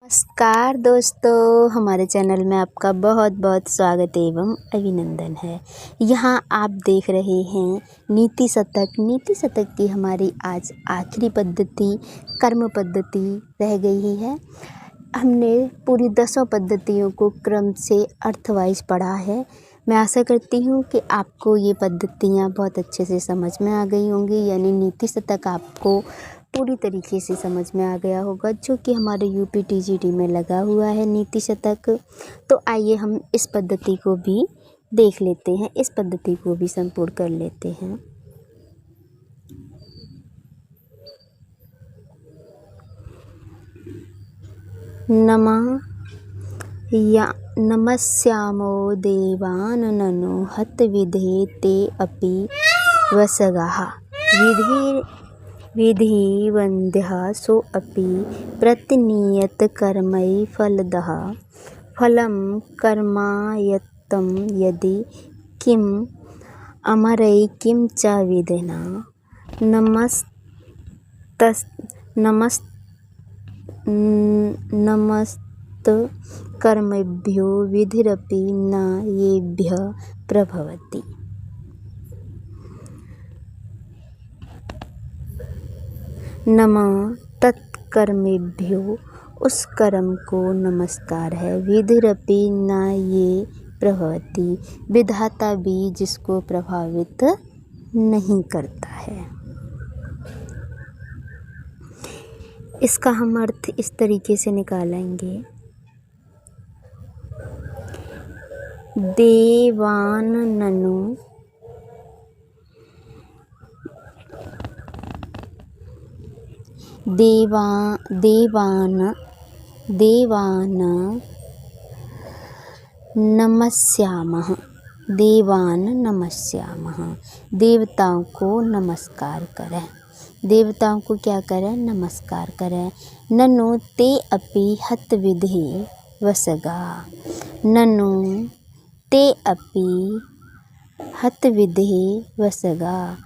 नमस्कार दोस्तों, हमारे चैनल में आपका बहुत बहुत स्वागत एवं अभिनंदन है। यहाँ आप देख रहे हैं नीति शतक। नीति शतक की हमारी आज आखिरी पद्धति कर्म पद्धति रह गई है। हमने पूरी 10 पद्धतियों को क्रम से अर्थवाइज पढ़ा है। मैं आशा करती हूँ कि आपको ये पद्धतियाँ बहुत अच्छे से समझ में आ गई होंगी, यानी नीति शतक आपको पूरी तरीके से समझ में आ गया होगा, जो कि हमारे यूपीटीजीटी में लगा हुआ है नीति शतक। तो आइए हम इस पद्धति को भी देख लेते हैं, इस पद्धति को भी संपूर्ण कर लेते हैं। नमस्यामो देवानननो हतविधे ते अपि वसगाः विधिवन्द्यः सोऽपि प्रतिनियतकर्मैफलदः फलं कर्मायत्तं यदि किम् अमरै किं च विधिना नमस्तकर्मेभ्यो विधिरपि न येभ्यः प्रभवति। नमः तत्कर्मेभ्यो, उस कर्म को नमस्कार है। विधिरपि न ये प्रभवति, विधाता भी जिसको प्रभावित नहीं करता है। इसका हम अर्थ इस तरीके से निकालेंगे। देवाननो देवान नमस्यामः, देवान नमस्यामः, देवताओं को नमस्कार करें। देवताओं को क्या करें? नमस्कार करें। ननु ते अपि हतविधे वसगा, ननु ते अपि हतविधे वसगा,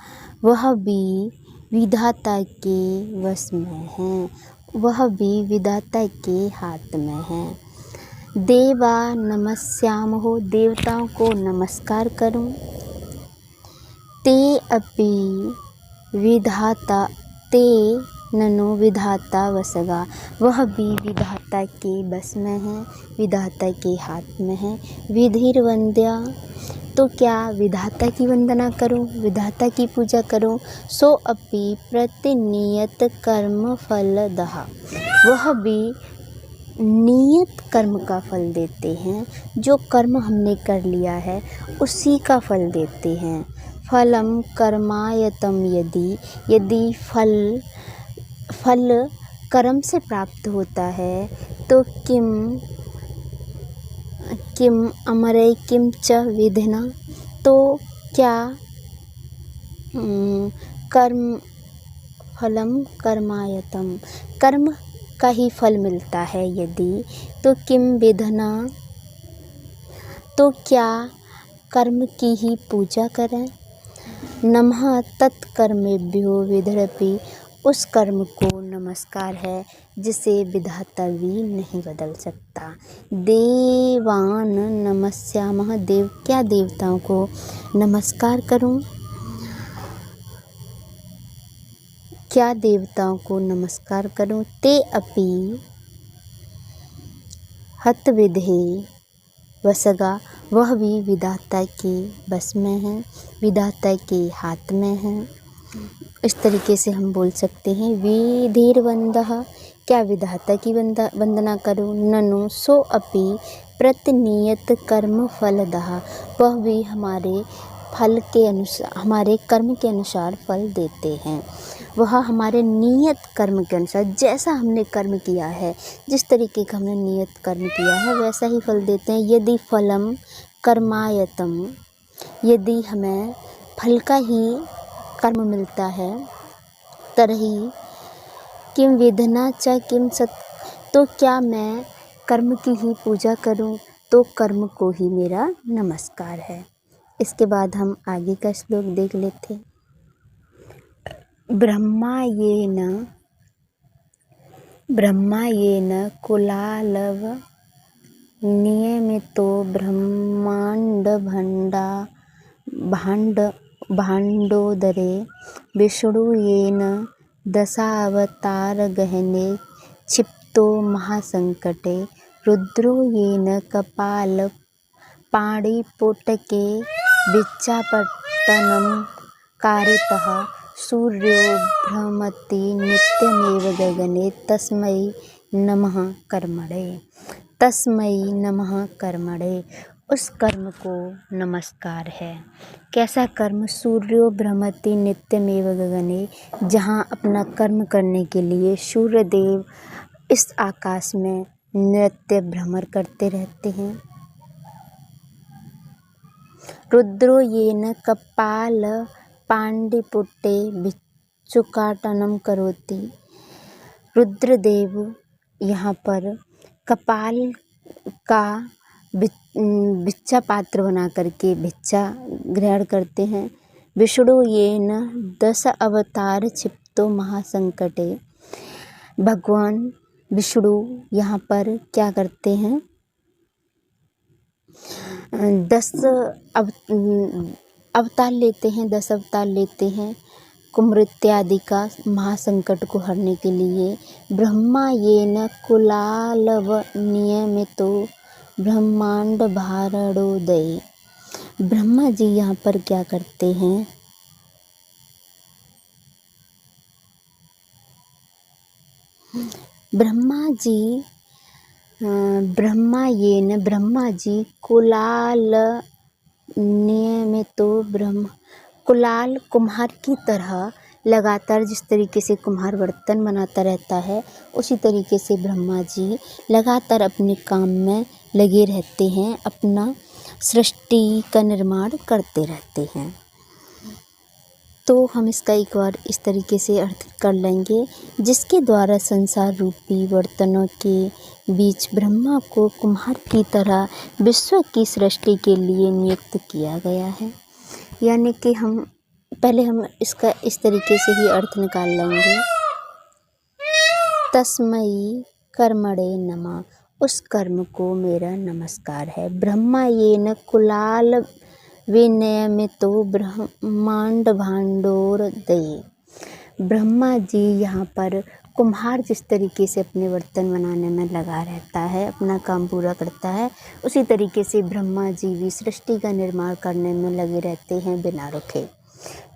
वह भी विधाता के वश में है, वह भी विधाता के हाथ में है। देवा नमस्यामहो, देवताओं को नमस्कार करूं। ते अपि विधाता, ते ननु विधाता वसगा, वह भी विधाता के बस में है, विधाता के हाथ में है। विधिर्वन्द्या, तो क्या विधाता की वंदना करूं, विधाता की पूजा करूं। सो अपि प्रतिनियत कर्म फलदः, वह भी नियत कर्म का फल देते हैं। जो कर्म हमने कर लिया है उसी का फल देते हैं। फलम कर्मायतम, यदि फल कर्म से प्राप्त होता है तो किम अमरै किम च विधिना, तो क्या फलम कर्मायतम, कर्म का ही फल मिलता है यदि, तो किम विधिना, तो क्या कर्म की ही पूजा करें। नमः तत्कर्मेभ्यो विधिरपि, उस कर्म को नमस्कार है जिसे विधाता भी नहीं बदल सकता। देवान नमस्यामः, क्या देवताओं को नमस्कार करूं, क्या देवताओं को नमस्कार करूं। ते अपि हतविधे वसगा, वह भी विधाता के बस में है, विधाता के हाथ में है। इस तरीके से हम बोल सकते हैं। विधिर्वन्दः, क्या विधाता की वंदना करूं। ननु सो अपि प्रतिनियत कर्म फलदः, वह भी हमारे फल के अनुसार, हमारे कर्म के अनुसार फल देते हैं। वह हमारे नियत कर्म के अनुसार, जैसा हमने कर्म किया है, जिस तरीके का हमने नियत कर्म किया है वैसा ही फल देते हैं। यदि फलम कर्मायतम, यदि हमें फल का ही कर्म मिलता है, तरही किम विधिना च किम सत, तो क्या मैं कर्म की ही पूजा करूं, तो कर्म को ही मेरा नमस्कार है। इसके बाद हम आगे का श्लोक देख लेते हैं। ब्रह्मा येन ब्रह्मा येन कुलालव नियमितो भाण्डोदरे विष्णु येन दशावतारगहने क्षिप्तो महासंकटे रुद्रो येन कपालपाणिपुटके भिक्षापट्टनं कारितः सूर्यो भ्रमति नित्यमेव गगने तस्मै नमः कर्मणे। उस कर्म को नमस्कार है। कैसा कर्म? सूर्यो भ्रमति नित्यमेव गगने, जहाँ अपना कर्म करने के लिए सूर्यदेव इस आकाश में नित्य भ्रमण करते रहते हैं। रुद्रो येन कपालपाणिपुटे भिक्षुकाटनं करोति। रुद्रदेव यहाँ पर कपाल का भिक्षा पात्र बना करके भिक्षा ग्रहण करते हैं। विष्णु येन 10 अवतार क्षिप्तो महासंकटे। भगवान विष्णु यहाँ पर क्या करते हैं? 10 अवतार लेते हैं, 10 अवतार लेते हैं कुम्भ इत्यादि का महासंकट को हरने के लिए। ब्रह्मा येन कुलालव नियमितो ब्रह्मांड भारणोदये। ब्रह्मा जी यहाँ पर क्या करते हैं? ब्रह्मा जी कुलाल नियमितो कुलाल कुम्हार की तरह लगातार जिस तरीके से कुम्हार बर्तन बनाता रहता है, उसी तरीके से ब्रह्मा जी लगातार अपने काम में लगे रहते हैं, अपना सृष्टि का निर्माण करते रहते हैं। तो हम इसका एक बार इस तरीके से अर्थ कर लेंगे, जिसके द्वारा संसार रूपी बर्तनों के बीच ब्रह्मा को कुम्हार की तरह विश्व की सृष्टि के लिए नियुक्त किया गया है। यानी कि हम इसका इस तरीके से ही अर्थ निकाल लेंगे। तस्मै कर्मणे नमः। उस कर्म को मेरा नमस्कार है। ब्रह्मा येन कुलाल विनियमितो ब्रह्मांड भाण्डोदये। ब्रह्मा जी यहाँ पर कुम्हार जिस तरीके से अपने बर्तन बनाने में लगा रहता है, अपना काम पूरा करता है, उसी तरीके से ब्रह्मा जी भी सृष्टि का निर्माण करने में लगे रहते हैं बिना रुके।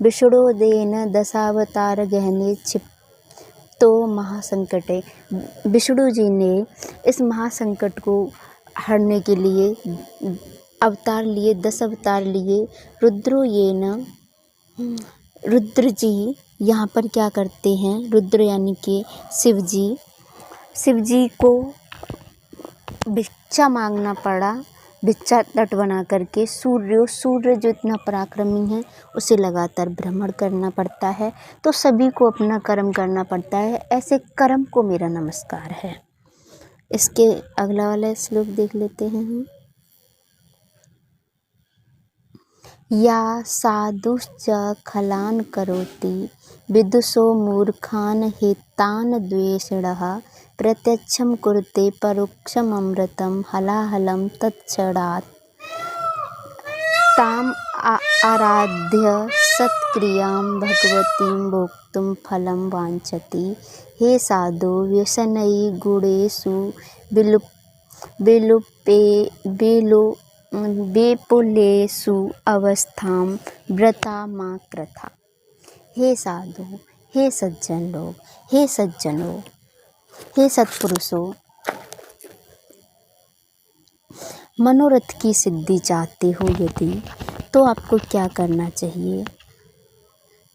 विष्णु येन दशावतार गहने क्षिप्तो महासंकटे। विष्णु जी ने इस महासंकट को हरने के लिए अवतार लिए, 10 अवतार लिए। रुद्रो येन, रुद्र जी यहाँ पर क्या करते हैं? रुद्र यानी कि शिव जी को भिक्षा मांगना पड़ा, भिक्षा तट बना करके। सूर्य जो इतना पराक्रमी है, उसे लगातार भ्रमण करना पड़ता है, तो सभी को अपना कर्म करना पड़ता है। ऐसे कर्म को मेरा नमस्कार है। इसके अगला वाला श्लोक देख लेते हैं हम। या साधुश्च खलान् करोति विदुषो मूर्खान् हितान् द्वेषिणः प्रत्यक्षं कुरुते परोक्षममृतं हलाहलं तत्क्षणात् ताम् आराध्य सत्क्रियां भगवतीं भोक्तुं फलं वाञ्छति। हे साधो व्यसनैः गुणेषु विपुलेषु अवस्थां व्रता मा कृथा। हे साधु, हे सज्जन लोग, हे सज्जनों, हे सत्पुरुषों, मनोरथ की सिद्धि चाहते हो यदि, तो आपको क्या करना चाहिए?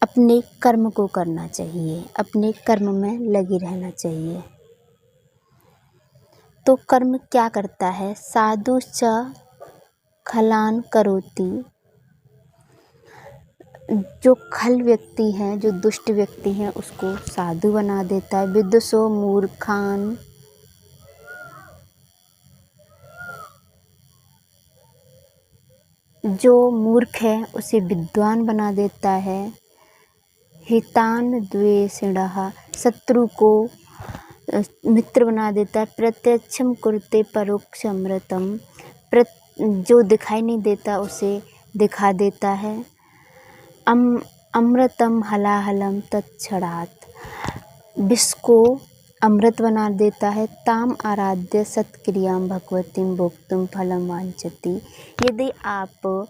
अपने कर्म को करना चाहिए, अपने कर्म में लगे रहना चाहिए। तो कर्म क्या करता है? साधुश्च खलान् करोति। जो खल व्यक्ति हैं, जो दुष्ट व्यक्ति हैं, उसको साधु बना देता है। विदुषो मूर्खान्, जो मूर्ख है उसे विद्वान बना देता है। हितान् द्वेषिणः, शत्रु को मित्र बना देता है। प्रत्यक्षम कुरुते परोक्ष अमृतम, जो दिखाई नहीं देता उसे दिखा देता है। अमृतम हलाहलम तत्क्षणात्, विष को अमृत बना देता है। ताम आराध्य सत्क्रियाम भगवतीम भोक्तुम फलम वांछति, यदि आप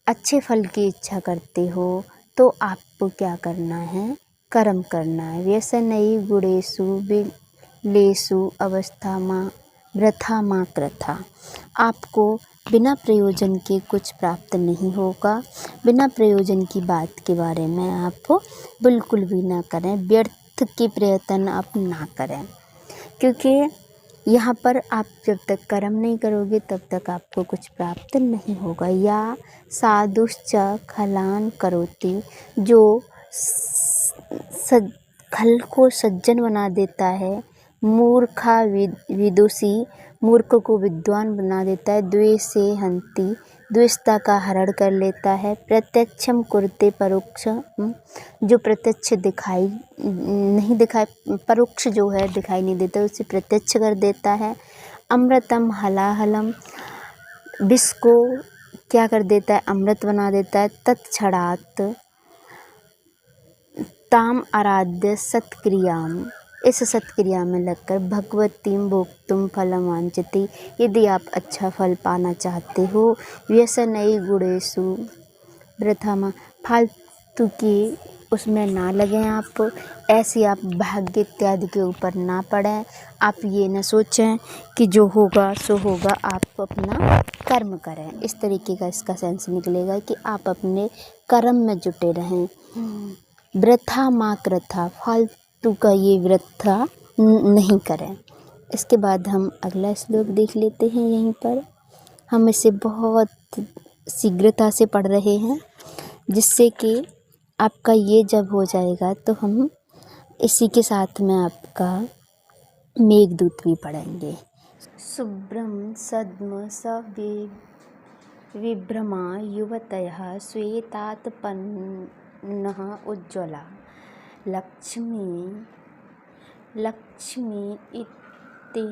अच्छे फल की इच्छा करते हो तो आपको क्या करना है, कर्म करना है। व्यसनई गुणेषु बिलेषु अवस्था माँ वृथा माँ कृथा, आपको बिना प्रयोजन के कुछ प्राप्त नहीं होगा। बिना प्रयोजन की बात के बारे में आप बिल्कुल भी ना करें, व्यर्थ के प्रयत्न आप ना करें, क्योंकि यहाँ पर आप जब तक कर्म नहीं करोगे तब तक आपको कुछ प्राप्त नहीं होगा। या साधुश्च खलान करोति, जो खल को सज्जन बना देता है। मूर्खा विदुषी, मूर्ख को विद्वान बना देता है। द्वेषे हंति, द्वेषता का हरण कर लेता है। प्रत्यक्षम कुरुते परोक्ष, जो प्रत्यक्ष परोक्ष जो है दिखाई नहीं देता उसे प्रत्यक्ष कर देता है। अमृतम हलाहलम, विष को क्या कर देता है, अमृत बना देता है। तत्क्षणात् ताम आराध्य सत्क्रियाम, इस सत्क्रिया में लगकर भगवतीम भोक्तुम फलम वांछति, यदि आप अच्छा फल पाना चाहते हो। व्यसनई गुणेषु वृथा, फालतू की उसमें ना लगें आप, ऐसी आप भाग्य इत्यादि के ऊपर ना पड़ें। आप ये न सोचें कि जो होगा सो होगा, आप अपना कर्म करें। इस तरीके का इसका सेंस निकलेगा कि आप अपने कर्म में जुटे रहें। वृथा माँ कृथा, फालतू का ये वृथा नहीं करें। इसके बाद हम अगला श्लोक देख लेते हैं। यहीं पर हम इसे बहुत शीघ्रता से पढ़ रहे हैं, जिससे कि आपका ये जब हो जाएगा तो हम इसी के साथ में आपका मेघदूत भी पढ़ेंगे। शुभ्रम सद्म विभ्रमा युवतयः श्वेतात्पन्नः उज्ज्वला, लक्ष्मी इति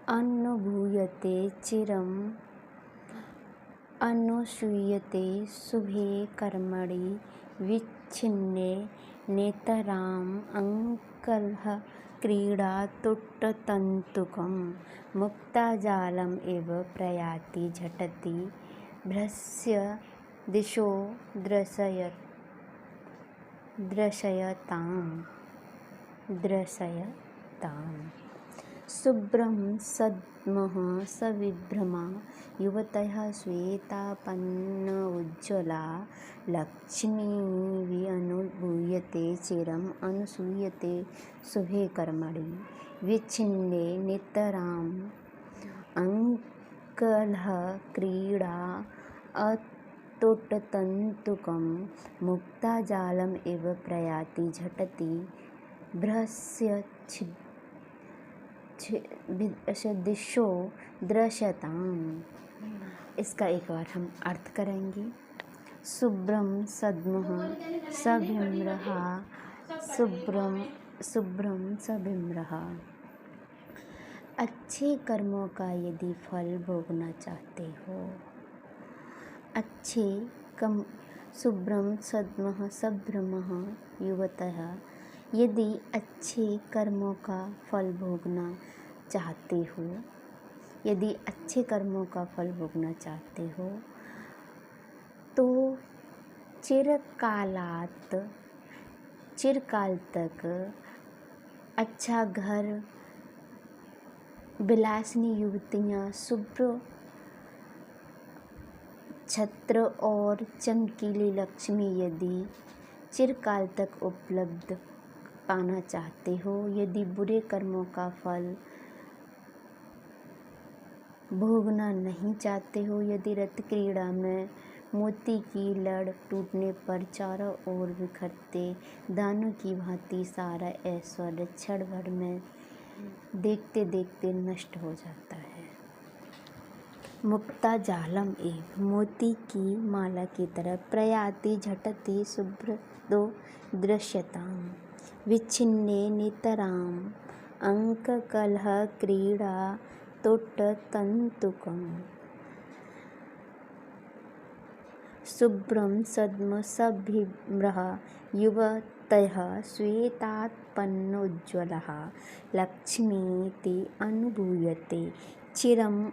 अनुभूयते चिरम् अनुसूयते शुभे कर्मणि विच्छिन्ने नेतराम् अंकलः क्रीडा तुट्टतन्तुकं मुक्ताजालम् इव प्रयाति झटति भ्रस्य दिशो दृशयताम्। शुभ्रं सद्मः सविभ्रमा युवतयः श्वेतापन्न उज्ज्वला, लक्ष्मी अनुभूयते चिरम् अनुसूयते शुभे कर्मणि विच्छिन्ने नितराम् अंकलः क्रीडा अतुट्टतन्तुकं मुक्ताजालम् इव प्रयाति झटति भ्रस्य दिशो दृश्यताम्। इसका एक बार हम अर्थ करेंगे। शुभ्रम सद्मः सभिम्रः, शुभ्रम सभिम्रः, अच्छे कर्मों का यदि फल भोगना चाहते हो, शुभ्रम सद्मः सभ्रमः युवतः, यदि अच्छे कर्मों का फल भोगना चाहते हो, यदि अच्छे कर्मों का फल भोगना चाहते हो तो चिरकाल तक अच्छा घर, विलासिनी युवतियाँ, शुभ्र छत्र और चमकीली लक्ष्मी यदि चिरकाल तक उपलब्ध पाना चाहते हो, यदि बुरे कर्मों का फल भोगना नहीं चाहते हो, यदि रत क्रीड़ा में मोती की लड़ टूटने पर चारों ओर बिखरते दानों की भांति सारा ऐश्वर्य क्षण भर में देखते देखते नष्ट हो जाता है। मुक्ता जालम एव, मोती की माला की तरह, प्रयाति झटति शुभ्र दो दृश्यताम, विच्छिन्ने नितराम् अंककलहक्रीडा तोट्टतन्तुकम् शुभ्रं सद्मसभिम्रः युवतयः श्वेतात्पन्नोज्ज्वलः लक्ष्मीति अनुभूयते चिरम्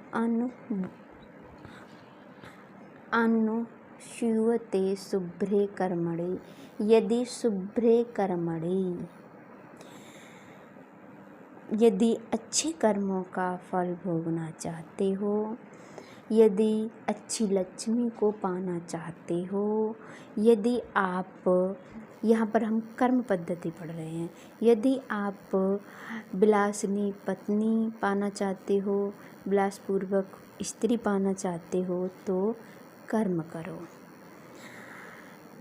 अनुष्यूयते शुभ्रे कर्मणि यदि शुभ्रे कर्मणि यदि अच्छे कर्मों का फल भोगना चाहते हो, यदि अच्छी लक्ष्मी को पाना चाहते हो, यदि आप, यहाँ पर हम कर्म पद्धति पढ़ रहे हैं, यदि आप विलासिनी पत्नी पाना चाहते हो, विलासपूर्वक स्त्री पाना चाहते हो, तो कर्म करो।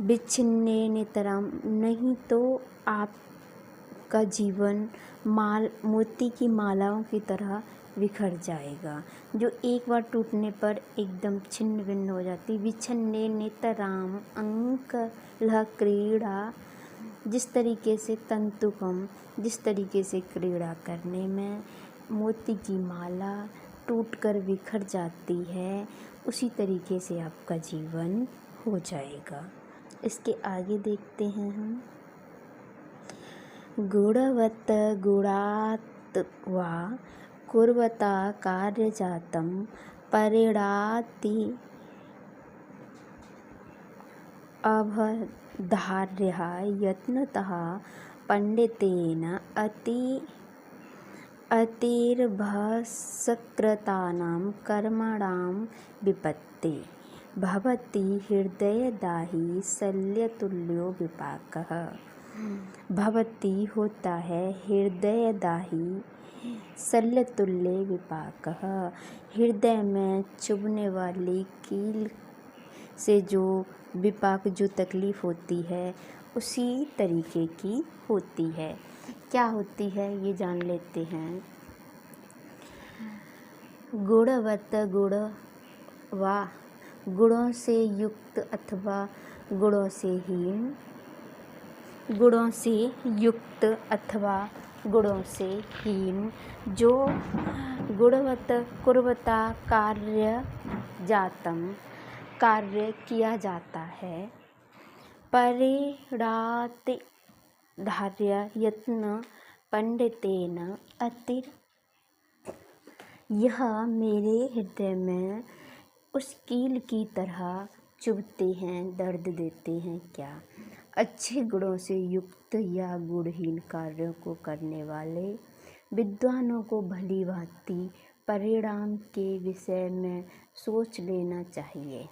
विच्छिन्ने नितराम, नहीं तो आपका जीवन मोती की मालाओं की तरह बिखर जाएगा, जो एक बार टूटने पर एकदम छिन्न भिन्न हो जाती। विच्छिन्ने नितराम अंकलह क्रीड़ा, जिस तरीके से तंतुकम, जिस तरीके से क्रीड़ा करने में मोती की माला टूटकर बिखर जाती है, उसी तरीके से आपका जीवन हो जाएगा। इसके आगे देखते हैं हम। गुणवत् गुणात् वा कुर्वता कार्यजातं परिणाति अवधार्यः यत्नतः पंडितेन अतिर्भसकृतानां कर्मणां विपत्ति भवति हृदयदाही शल्यतुल्यो विपाकः। भवति होता है हृदयदाही शल्यतुल्य विपाकः, हृदय में चुभने वाली कील से जो विपाक, जो तकलीफ होती है, उसी तरीके की होती है। क्या होती है ये जान लेते हैं। गुणवत् गुण वा, गुणों से युक्त अथवा गुणों से हीन, गुणों से युक्त अथवा गुणों से हीन, जो गुणवत् कुर्वता कार्य जातम, कार्य किया जाता है, परिणाति धार्य यत्न पंडितेन अतिर, यह मेरे हृदय में उस कील की तरह चुभते हैं, दर्द देते हैं। क्या अच्छे गुणों से युक्त या गुणहीन कार्यों को करने वाले विद्वानों को भली भांति परिणाम के विषय में सोच लेना चाहिए,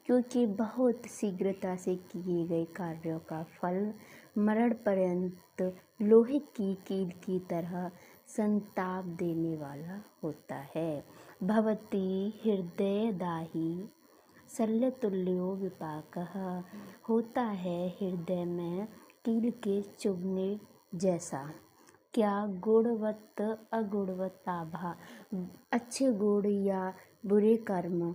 क्योंकि बहुत शीघ्रता से किए गए कार्यों का फल मरण पर्यंत लोहे की कील की तरह संताप देने वाला होता है। भवति हृदयदाही शल्यतुल्यो विपाकः, होता है हृदय में कील के चुभने जैसा। क्या गुणवत् अगुणवत्ताभा, अच्छे गुण या बुरे कर्म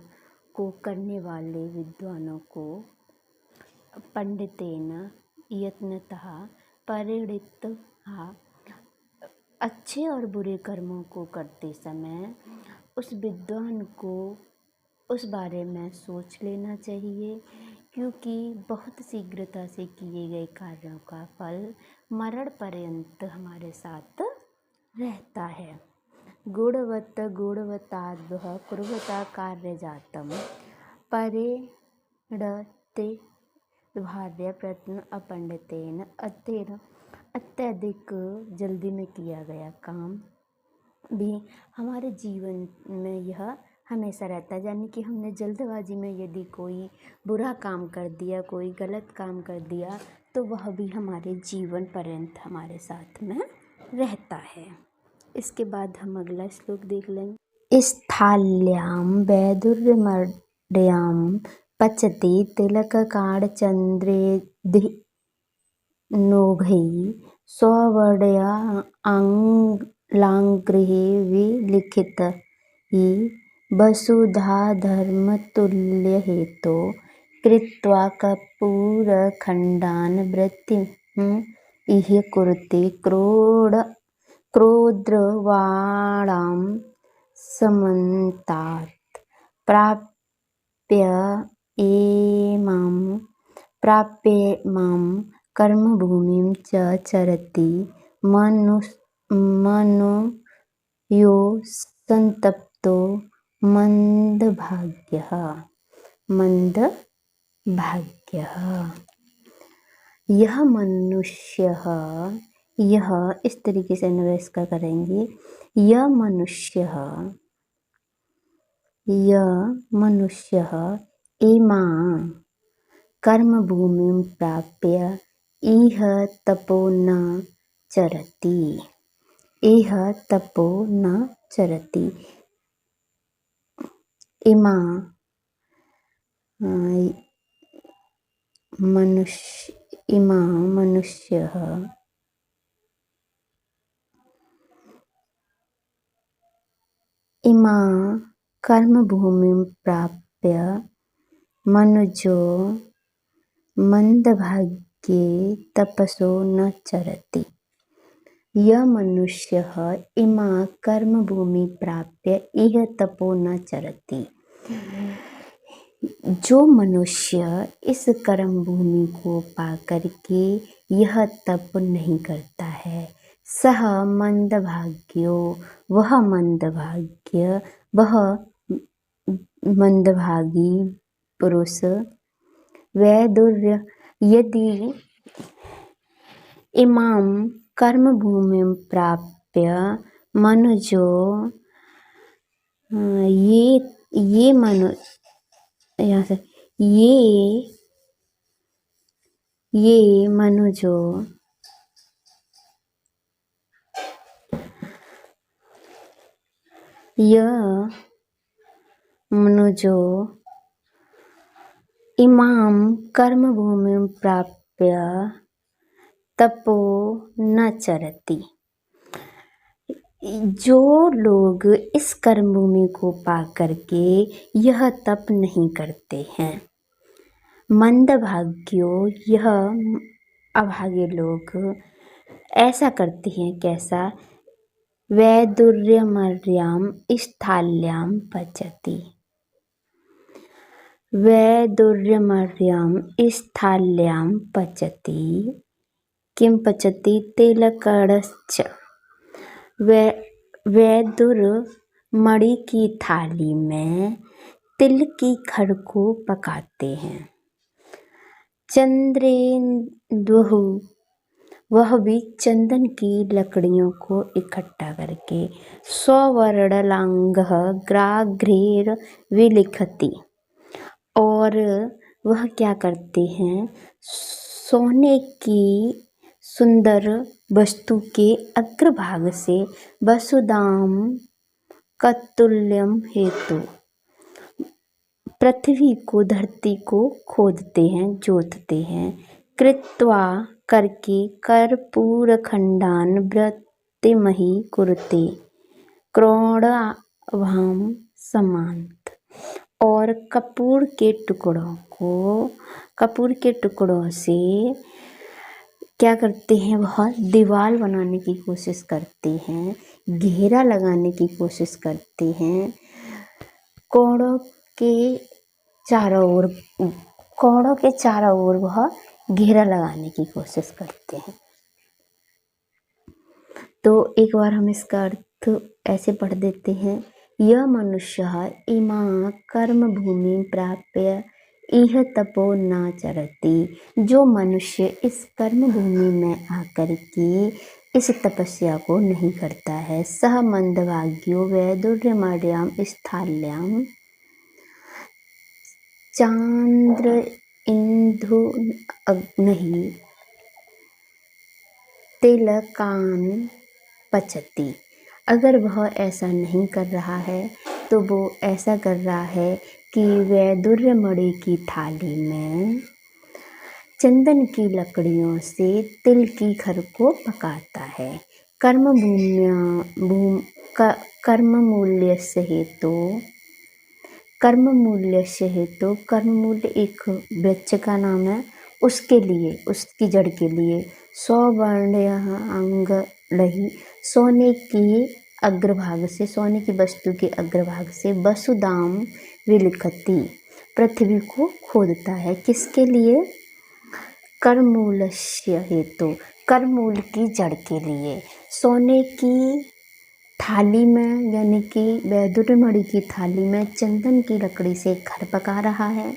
को करने वाले विद्वानों को पंडितेन यत्नतः परिणित, अच्छे और बुरे कर्मों को करते समय उस विद्वान को उस बारे में सोच लेना चाहिए, क्योंकि बहुत शीघ्रता से किए गए कार्यों का फल मरण पर्यंत हमारे साथ रहता है। गुणवत् गुणवत्ताद्वः कुर्वता कार्य जातम परिणते भार्य प्रयत्न अपंडितेन अत्यधिक जल्दी में किया गया काम भी हमारे जीवन में यह हमेशा रहता है। यानी कि हमने जल्दबाजी में यदि कोई बुरा काम कर दिया, कोई गलत काम कर दिया, तो वह भी हमारे जीवन पर्यंत हमारे साथ में रहता है। इसके बाद हम अगला श्लोक देख लेंगे। स्थाल्यां वैदुर्यमर्यां पचति तिलककांडचन्द्रेऽधिनौघैः स्ववर्णालाङ्गैः विलिखितैः वसुधाधर्मतुल्यहेतो कृत्वा कर्पूरखण्डान् वृत्तिं इह कुरुते क्रोद्रवाणां समन्तात् प्राप्येमां कर्मभूमिं च चरति मनुयो संतप्तो मंदभाग्यः। यह मनुष्य, यह इस तरीके से अन्वय करेंगे। यह मनुष्य इमां कर्मभूमिं प्राप्य इह तपो न चरति। इमां मनुष्यः इमां कर्मभूमिं प्राप्य मनुजो मंदभाग्ये तपसो न चरति। यह मनुष्य इमां कर्मभूमि प्राप्य इह तपो न चरति। जो मनुष्य इस कर्म भूमि को पाकर के यह तप नहीं करता है, सह मंदभाग्यो, वह मंदभागी पुरुष, वैदुर्य, यदि इमां कर्मभूमिं प्राप्य मनुजो ये मनुजो इमां कर्मभूमिं प्राप्य तपो न चरति। जो लोग इस कर्म भूमि को पा करके यह तप नहीं करते हैं, मंदभाग्यो, यह अभागे लोग ऐसा करते हैं। कैसा? वैदुर्यमर्यां स्थाल्यां पचति। किं पचति? तेलकढ़श्च। वैदुर्मणि की थाली में तिल की खड़ को पकाते हैं। चंद्रेन्दुः, वह भी चंदन की लकड़ियों को इकट्ठा करके स्ववर्णलांगः ग्राघ्रैर्विलिखति, और वह क्या करते हैं? सोने की सुंदर वस्तु के अग्रभाग से वसुधां कत्तुल्यं हेतु पृथ्वी को, धरती को खोदते हैं, जोतते हैं। कृत्वा, करके, कर्पूरखंडान् वृत्तिमहि कुरुते क्रोडाभां समान्त, और कपूर के टुकड़ों से क्या करते हैं? वह दीवार बनाने की कोशिश करते हैं, घेरा लगाने की कोशिश करते हैं। कोड़ों के चारों ओर वह घेरा लगाने की कोशिश करते हैं। तो एक बार हम इसका अर्थ ऐसे पढ़ देते हैं। यह मनुष्य इमां कर्म भूमि प्राप्य इह तपो न चरति। जो मनुष्य इस कर्म भूमि में आकर के इस तपस्या को नहीं करता है, सह मंदभाग्यो वैदुर्यमर्यां स्थाल्यां चांद्र इंदु अग्नि तिलकान् पचति। अगर वह ऐसा नहीं कर रहा है तो वो ऐसा कर रहा है कि वैदुर्यमणि की थाली में चंदन की लकड़ियों से तिल की खर को पकाता है। कर्म मूल्य से हेतु, कर्म मूल्य एक वृक्ष का नाम है, उसके लिए, उसकी जड़ के लिए सौवर्ण्यः अंगलहि, सोने की अग्रभाग से, सोने की वस्तु के अग्रभाग से वसुदाम विलिखति, पृथ्वी को खोदता है। किसके लिए? करमूलस्य हेतु, करमूल की जड़ के लिए। सोने की थाली में यानी कि वैदुर्यमणि की थाली में चंदन की लकड़ी से घर पका रहा है,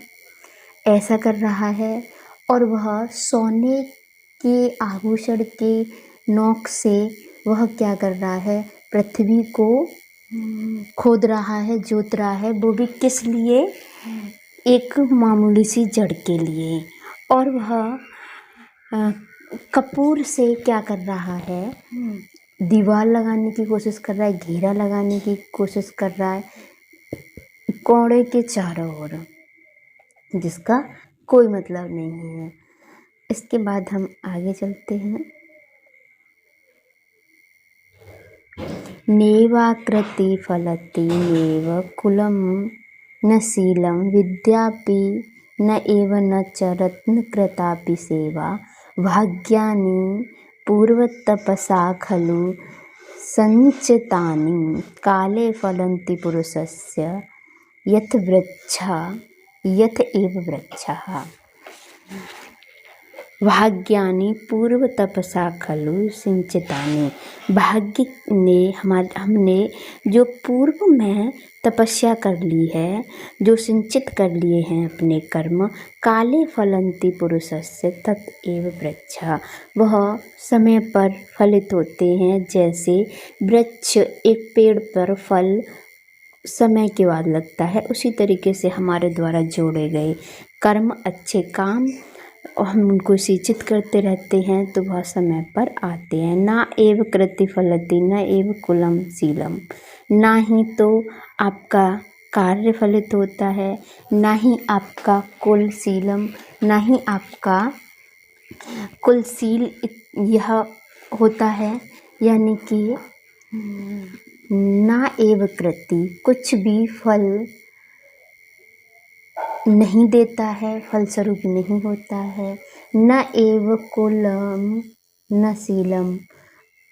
ऐसा कर रहा है। और वह सोने के आभूषण के नोक से वह क्या कर रहा है? पृथ्वी को खोद रहा है, जोत रहा है। वो भी किस लिए? एक मामूली सी जड़ के लिए। और वह कपूर से क्या कर रहा है? दीवार लगाने की कोशिश कर रहा है, घेरा लगाने की कोशिश कर रहा है कोड़े के चारों ओर, जिसका कोई मतलब नहीं है। इसके बाद हम आगे चलते हैं। नेवाकृति फलति नेव कुलम न शीलम विद्यापि न एव न च रत्नकृतापि सेवा भाग्यानि पूर्वतपसा खलु संचितानि काले फलन्ति पुरुषस्य यथ वृक्षा यथ एव वृक्षः। भाग्यानि पूर्व तपसा खलु सिंचितानि, भाग्य ने हमने जो पूर्व में तपस्या कर ली है, जो सिंचित कर लिए हैं अपने कर्म, काले फलन्ति पुरुषस्य तत एव वृक्षा, वह समय पर फलित होते हैं। जैसे वृक्ष एक पेड़ पर फल समय के बाद लगता है, उसी तरीके से हमारे द्वारा जोड़े गए कर्म, अच्छे काम, और हम उनको सिंचित करते रहते हैं तो वह समय पर आते हैं। ना एव कृति फलति न एव कुलम शीलम, ना ही तो आपका कार्य फलित होता है, ना ही आपका कुल शीलम, ना ही आपका कुलशील यह होता है। यानी कि ना एव कृति, कुछ भी फल नहीं देता है, फलस्वरूप नहीं होता है। न एव कुलम न शीलम,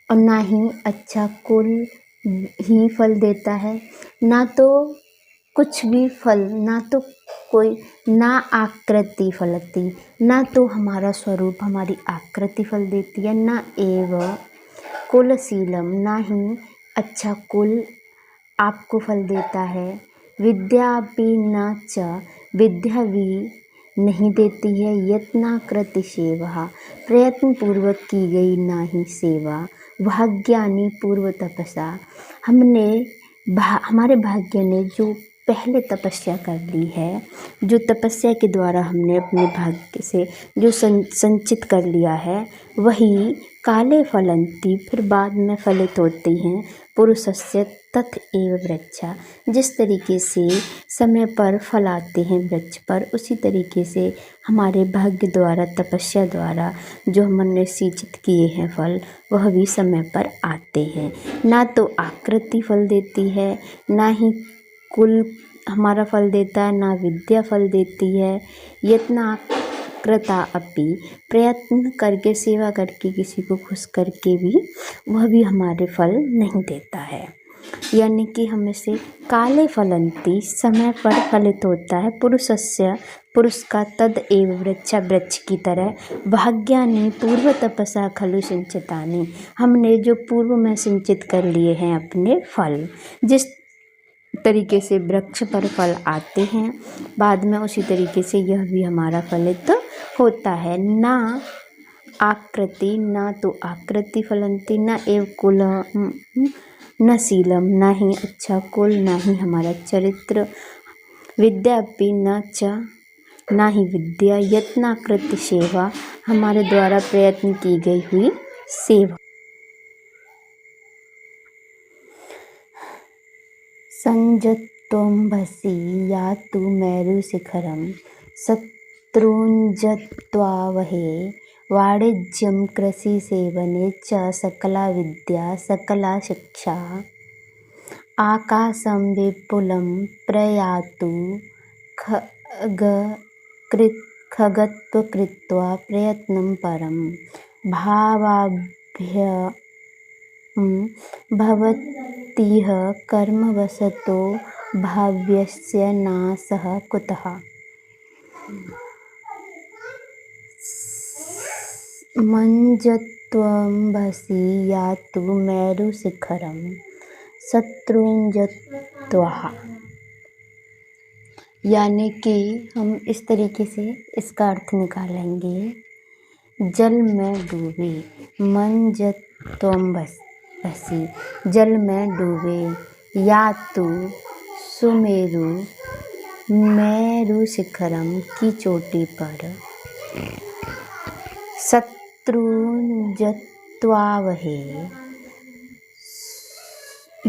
और ना ही अच्छा कुल ही फल देता है। ना तो कुछ भी फल, ना तो कोई, ना आकृति फलती, ना तो हमारा स्वरूप, हमारी आकृति फल देती है। ना एव कुलशीलम, ना ही अच्छा कुल आपको फल देता है। विद्या भी न च, विद्या भी नहीं देती है। यत्नाकृति सेवा, प्रयत्न पूर्वक की गई ना ही सेवा। भाग्यानि पूर्व तपसा, हमारे भाग्य ने जो पहले तपस्या कर ली है, जो तपस्या के द्वारा हमने अपने भाग्य से जो संचित कर लिया है, वही काले फलंती, फिर बाद में फलित होती हैं। पुरुषस्य तथ एव वृक्षा, जिस तरीके से समय पर फल आते हैं वृक्ष पर, उसी तरीके से हमारे भाग्य द्वारा, तपस्या द्वारा जो हमने सिंचित किए हैं फल, वह भी समय पर आते हैं। ना तो आकृति फल देती है, ना ही कुल हमारा फल देता है, ना विद्या फल देती है। यत्ना कृता अपि, प्रयत्न करके, सेवा करके, किसी को खुश करके भी वह भी हमारे फल नहीं देता है। यानी कि हमें से काले फलंती, समय पर फलित होता है। पुरुषस्य, पुरुष का, तद एव वृक्षा, वृक्ष की तरह। भाग्यानि पूर्व तपसा खलु सिंचितानि, हमने जो पूर्व में सिंचित कर लिए हैं अपने फल, जिस तरीके से वृक्ष पर फल आते हैं बाद में, उसी तरीके से यह भी हमारा फलित होता है। ना आकृति, ना तो आकृति फलंती, न एव कुलम न शीलम, ना ही अच्छा कुल, ना ही हमारा चरित्र। विद्यापि न च, ना ही विद्या। यत्नाकृत सेवा, हमारे द्वारा प्रयत्न की गई हुई सेवा। संजत्वंभसि यातु मेरुशिखरं शत्रुञ्जत्वावहे वाणिज्यं कृषिसेवने च सकला विद्या सकला शिक्षा। आकाशं विपुलं प्रयातु खगकृत् खगत्व कृत्वा प्रयत्नं परं भवतीह कर्मवशतो भाव्यस्य नाशः कुतः। मञ्जत्वंभसि यातु मेरुशिखरं शत्रुञ्जत्वा। यानी कि हम इस तरीके से इसका अर्थ निकालेंगे। जल में डूबे, मञ्जत्वंभसि जल में डूबे, यातु सुमेरु मेरु शिखरम की चोटी पर, शत्रुंजत्वावहे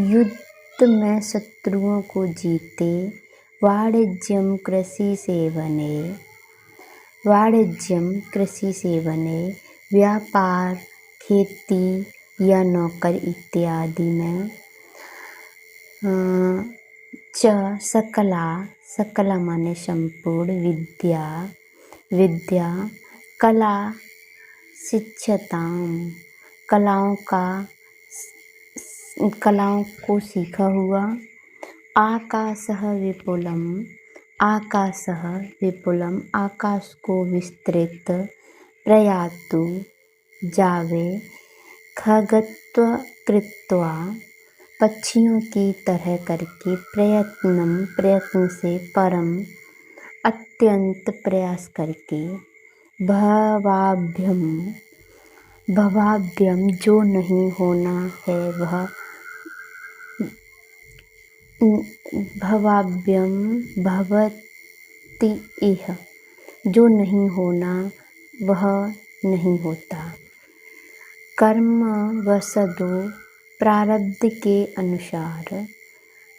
युद्ध में शत्रुओं को जीते, वाणिज्यम कृषि सेवने व्यापार खेती या नौकर इत्यादि में, च सकला माने संपूर्ण, विद्या कला शिक्षताम कलाओं को सीखा हुआ, आकाशः विपुलम आकाश को विस्तृत, प्रयातु जावे, खगत्व कृत्वा पक्षियों की तरह करके, प्रयत्न से, परम अत्यंत प्रयास करके, भवाभ्यम जो नहीं होना है वह, भवाभ्यम भवति इह जो नहीं होना वह नहीं होता, कर्म वसदो प्रारब्ध के अनुसार,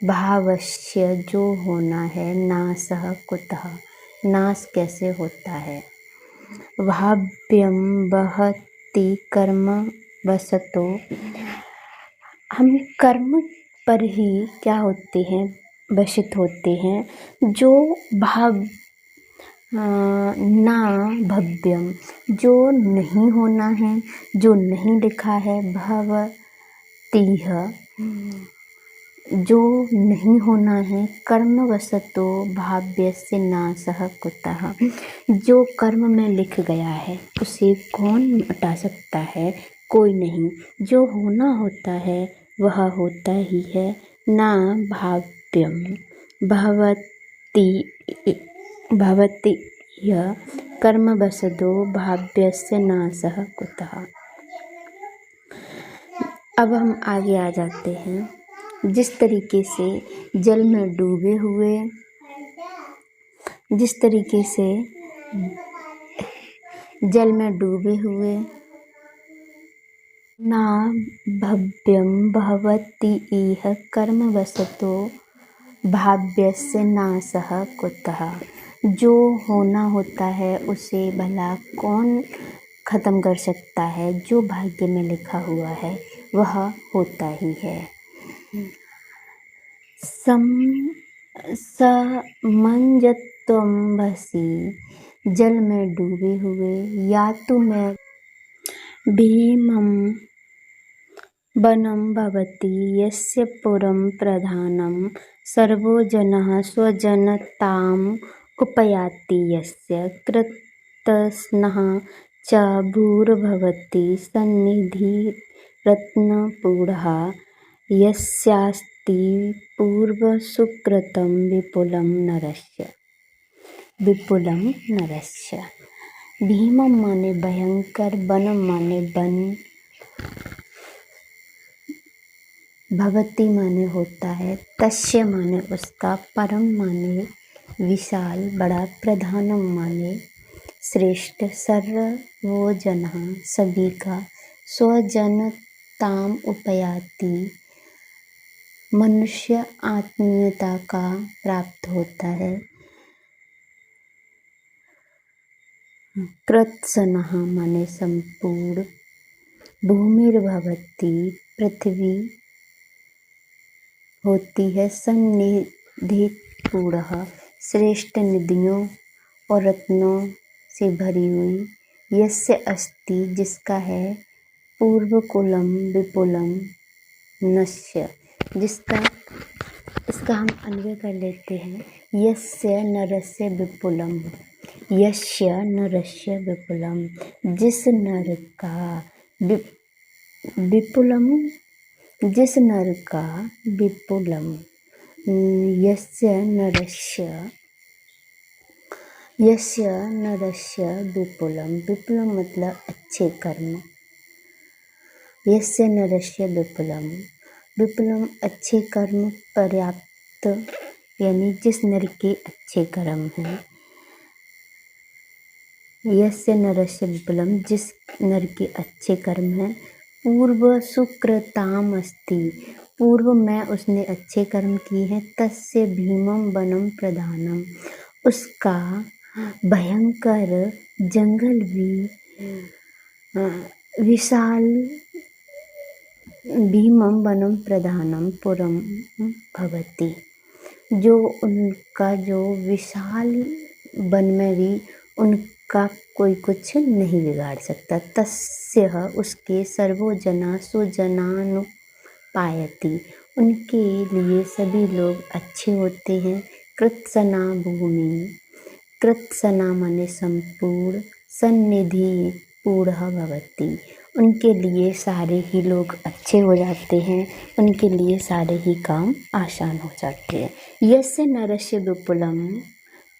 भावस्य जो होना है, नाशः कुतः नाश कैसे होता है, भाव्यम बहति कर्म वसतो हम कर्म पर ही क्या होते हैं, वशित होते हैं, जो ना भव्यम जो नहीं होना है, जो नहीं लिखा है, भवतीह जो नहीं होना है, कर्मवशतो भाव्यस्य नाशः कुतः जो कर्म में लिख गया है उसे कौन हटा सकता है, कोई नहीं, जो होना होता है वह होता ही है, ना भाव्यम भवति यह कर्मवशतो भाव्यस्य नाशः कुतः। अब हम आगे आ जाते हैं। जिस तरीके से जल में डूबे हुए, ना भव्यम भवति इह कर्मवशतो भाव्यस्य नाशः कुतः जो होना होता है उसे भला कौन खत्म कर सकता है, जो भाग्य में लिखा हुआ है वह होता ही है। समंजत्वंभसि जल में डूबे हुए, यातु में भीमं वनं भवति यस्य पुरं प्रधानं सर्वो जनः स्वजनताम् उपयाति यस्य कृतस्नः च भूर्भवति सन्निधिरत्नपूर्णः यस्यास्ति पूर्वसुकृतं विपुलं नरस्य। भीमम माने भयंकर, वनम माने वन, भवति माने होता है, तस्य माने उसका, परम माने विशाल बड़ा, प्रधानम माने श्रेष्ठ, सर्वो जनः सभी का, स्वजनताम उपयाति मनुष्य आत्मीयता का प्राप्त होता है, कृत्स्नः माने संपूर्ण, भूमिर्भवति पृथ्वी होती है, सन्निधिपूर्णः श्रेष्ठ निधियों और रत्नों से भरी हुई, यस्य अस्ति जिसका है, पूर्वकुलम विपुलम नश्य जिसका, इसका हम अन्वय कर लेते हैं। यस्य नरस्य विपुलम, यस्य नरस्य विपुलम, जिस नर का विपुलम, जिस नर का विपुलम, यस्य नरस्य विपुलम, विपुलम मतलब अच्छे कर्म, यस्य नरस्य विपुलम, विपुलम अच्छे कर्म पर्याप्त, यानी जिस नर के अच्छे कर्म हैं। यस्य नरस्य विपुलम जिस नर के अच्छे कर्म हैं। पूर्व सुकृताम अस्ति, पूर्व में उसने अच्छे कर्म किए हैं। तस्य भीमम वनम प्रधानम, उसका भयंकर जंगल भी विशाल, भीमम वनम प्रधानम पुरम भवति, जो उनका जो विशाल वन में भी उनका कोई कुछ नहीं बिगाड़ सकता। तस्य उसके सर्वोजना सुजनानुपायति, उनके लिए सभी लोग अच्छे होते हैं। कृत्सना भूमि, कृत्सना माने संपूर्ण, सन्निधि पूर्ण भवति, उनके लिए सारे ही लोग अच्छे हो जाते हैं, उनके लिए सारे ही काम आसान हो जाते हैं। यस्य नरस्य विपुलम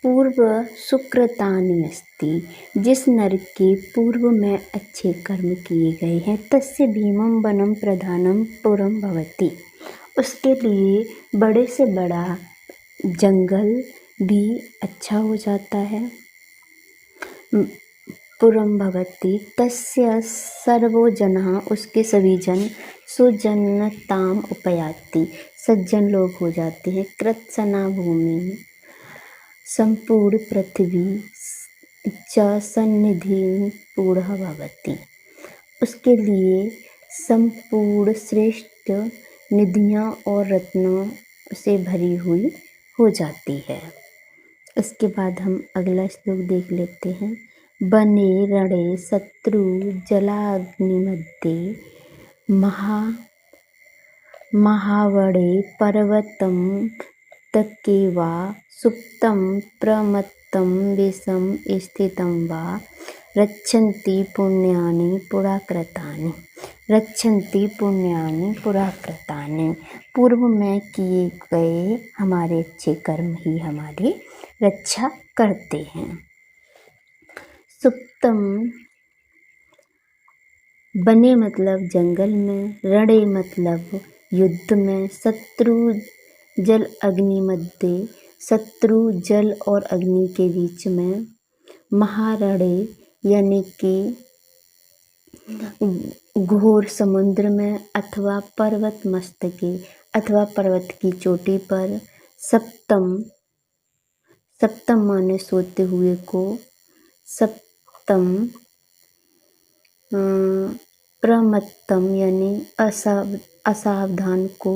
पूर्व सुकृतानि अस्ति, जिस नर के पूर्व में अच्छे कर्म किए गए हैं। तस्य भीमम वनम प्रधानम पुरम भवति, उसके लिए बड़े से बड़ा जंगल भी अच्छा हो जाता है। पुरम भवति तस्य सर्वो जनः, उसके सभी जन सुजनताम उपयाति, सज्जन लोग हो जाते हैं। कृत्सना भूमि, संपूर्ण पृथ्वी, च सन्निधि पूर्ण भवति, उसके लिए संपूर्ण श्रेष्ठ निधियाँ और रत्नों से भरी हुई हो जाती है। इसके बाद हम अगला श्लोक देख लेते हैं। बने रणे शत्रु जलाग्नि मध्ये, महावड़े पर्वतम तके वा, सुप्तं प्रमत्तं विषम स्थितं वा, रक्षन्ति पुण्यानि पुराकृतानि, रक्षन्ति पुण्यानि पुराकृतानि, पूर्व में किए गए हमारे अच्छे कर्म ही हमारी रक्षा करते हैं। सुप्तम बने मतलब जंगल में, रणे मतलब युद्ध में, शत्रु जल अग्नि मध्य, शत्रु जल और अग्नि के बीच में, महारणे यानी कि घोर समुद्र में, अथवा पर्वत मस्तके अथवा पर्वत की चोटी पर, सप्तम, सप्तम माने सोते हुए को, सप्तम प्रमत्तम यानी असावधान को,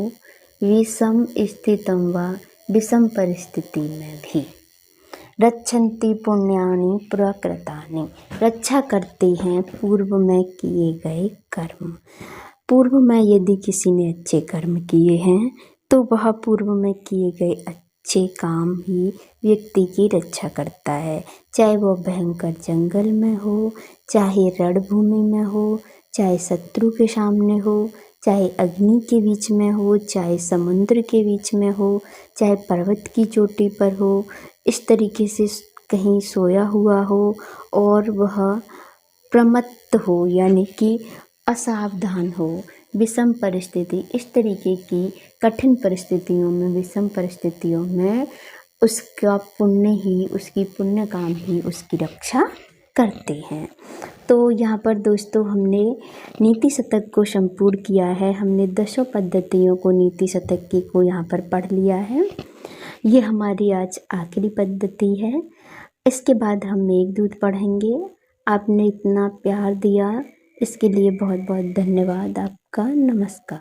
विषम स्थितम वा विषम परिस्थिति में भी, रक्षन्ति पुण्यानि पुराकृतानि, रक्षा करते हैं पूर्व में किए गए कर्म। पूर्व में यदि किसी ने अच्छे कर्म किए हैं तो वह पूर्व में किए गए अच्छे काम ही व्यक्ति की रक्षा करता है, चाहे वो भयंकर जंगल में हो, चाहे रणभूमि में हो, चाहे शत्रु के सामने हो, चाहे अग्नि के बीच में हो, चाहे समुद्र के बीच में हो, चाहे पर्वत की चोटी पर हो, इस तरीके से कहीं सोया हुआ हो और वह प्रमत्त हो यानी कि असावधान हो, विषम परिस्थिति, इस तरीके की कठिन परिस्थितियों में, विषम परिस्थितियों में उसका पुण्य ही, उसकी पुण्य काम ही उसकी रक्षा करते हैं। तो यहाँ पर दोस्तों हमने नीति शतक को संपूर्ण किया है। हमने 10 पद्धतियों को नीति शतक की को यहाँ पर पढ़ लिया है। ये हमारी आज आखिरी पद्धति है। इसके बाद हम मेघदूत पढ़ेंगे। आपने इतना प्यार दिया, इसके लिए बहुत बहुत धन्यवाद आपका। नमस्कार।